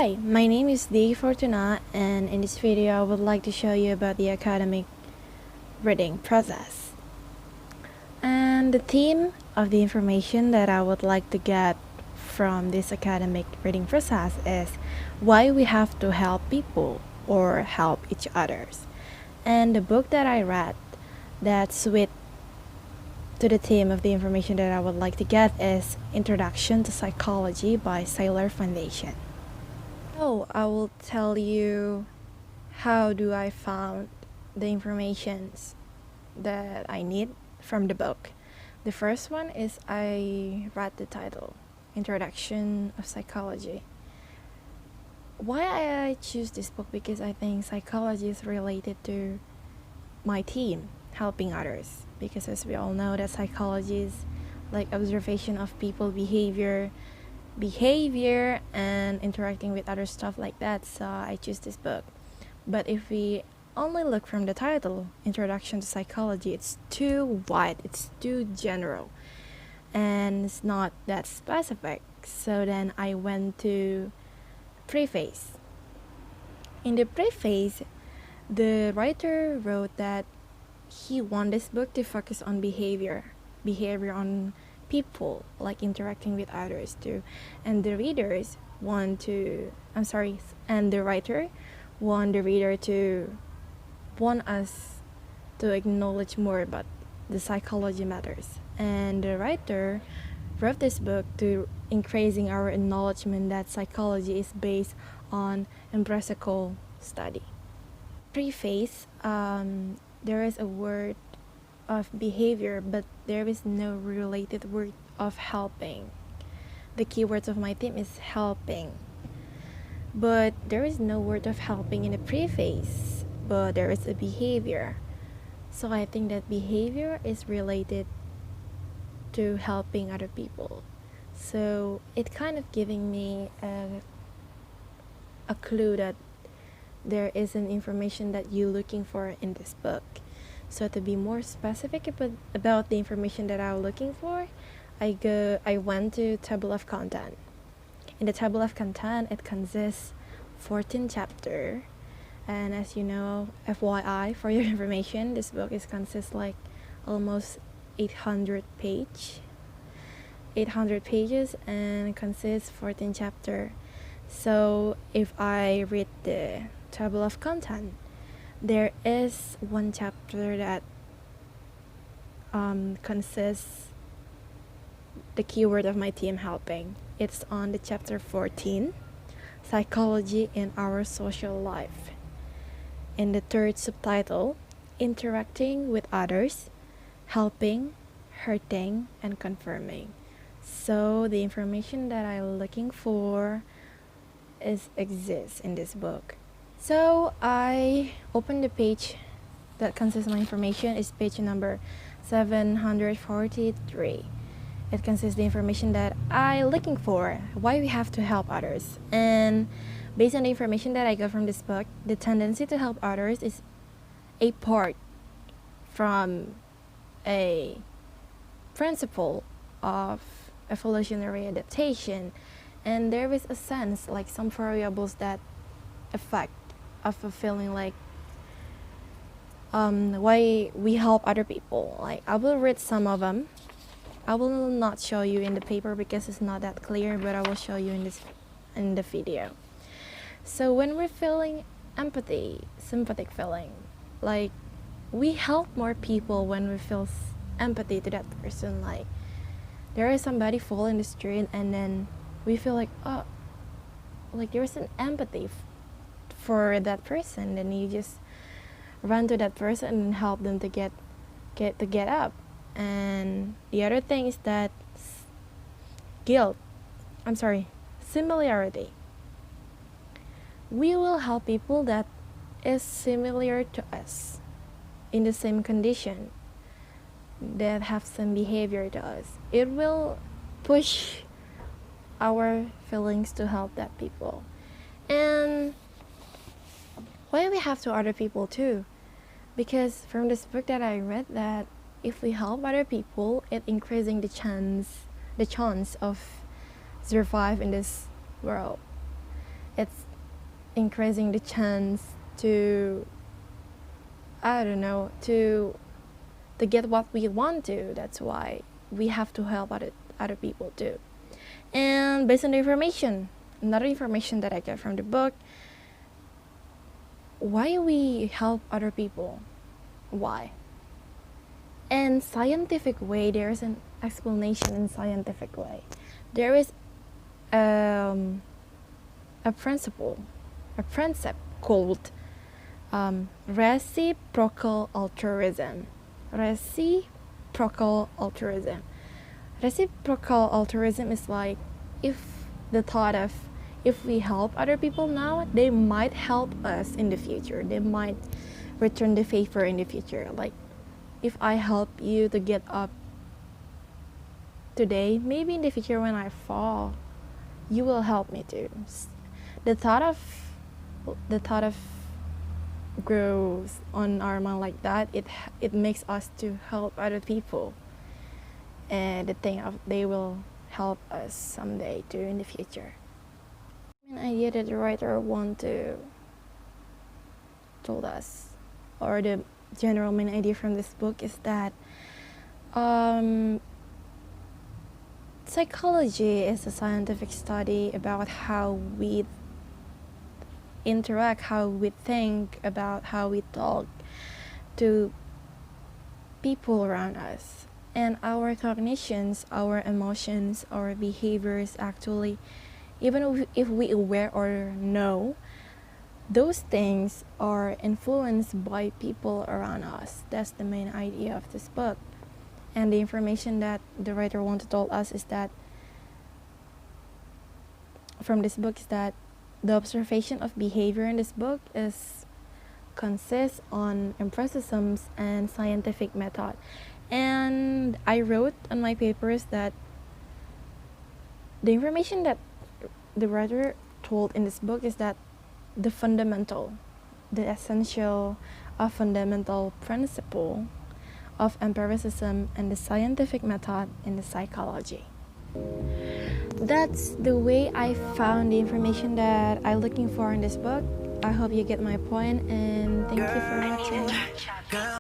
Hi, my name is Fortuna, and in this video I would like to show you about the academic reading process. And the theme of the information that I would like to get from this academic reading process is why we have to help people or help each others. And the book that I read that's with to the theme of the information that I would like to get is Introduction to Psychology by Saylor Foundation. So I will tell you how do I found the informations that I need from the book. The first one is I read the title, Introduction of Psychology. Why I choose this book? Because I think psychology is related to my team, helping others. Because as we all know that psychology is like observation of people behavior and interacting with other stuff like that, so I choose this book. But if we only look from the title, Introduction to Psychology, it's too wide, it's too general, and it's not that specific. So then I went to preface. In the preface, the writer wrote that he wanted this book to focus on behavior on people, like interacting with others too, and the readers want to and the writer want the reader to want us to acknowledge more about the psychology matters, and the writer wrote this book to increasing our acknowledgement that psychology is based on empirical study. Preface, there is a word of behavior, but there is no related word of helping. The keywords of my theme is helping, but there is no word of helping in the preface, but there is a behavior. So I think that behavior is related to helping other people. So it kind of giving me a clue that there is an information that you're looking for in this book. So to be more specific about the information that I'm looking for, I went to table of content. In the table of content, it consists 14 chapter, and as you know, FYI for your information, this book consists like almost 800 pages and consists 14 chapter. So if I read the table of content, there is one chapter that consists the keyword of my team helping. It's on the chapter 14, Psychology in Our Social Life. In the third subtitle, Interacting with Others, Helping, Hurting, and Confirming. So the information that I'm looking for exists in this book. So I opened the page that consists of my information. Is page number 743. It consists the information that I'm looking for, why we have to help others. And based on the information that I got from this book, the tendency to help others is a part from a principle of evolutionary adaptation. And there is a sense, like some variables that affect of a feeling like why we help other people. Like I will read some of them. I will not show you in the paper because it's not that clear, but I will show you in the video. So when we're feeling empathy, sympathetic feeling, like we help more people when we feel empathy to that person. Like there is somebody fall in the street and then we feel like, oh, like there's an empathy for that person, then you just run to that person and help them to get up. And the other thing is that similarity. We will help people that is similar to us in the same condition, that have some behavior to us. It will push our feelings to help that people. And why we have to other people too? Because from this book that I read, that if we help other people, it increasing the chance of survive in this world. It's increasing the chance to, I don't know, to get what we want to. That's why we have to help other people too. And based on the information, another information that I get from the book, why we help other people? Why? In scientific way, there is an explanation in scientific way. There is a principle, a concept called reciprocal altruism. Reciprocal altruism. Reciprocal altruism is like if the thought of if we help other people now, they might help us in the future. They might return the favor in the future. Like if I help you to get up today, maybe in the future when I fall, you will help me too. The thought of grows on our mind like that. It makes us to help other people, and the thing of they will help us someday too in the future. An idea that the writer want to told us, or the general main idea from this book is that psychology is a scientific study about how we interact, how we think, about how we talk to people around us. And our cognitions, our emotions, our behaviors actually, even if we aware or know, those things are influenced by people around us. That's the main idea of this book. And the information that the writer wanted to tell us is that from this book is that the observation of behavior in this book consists on empiricism and scientific method. And I wrote on my papers that the information that the writer told in this book is that the essential, fundamental principle of empiricism and the scientific method in the psychology. That's the way I found the information that I'm looking for in this book. I hope you get my point, and thank you for watching.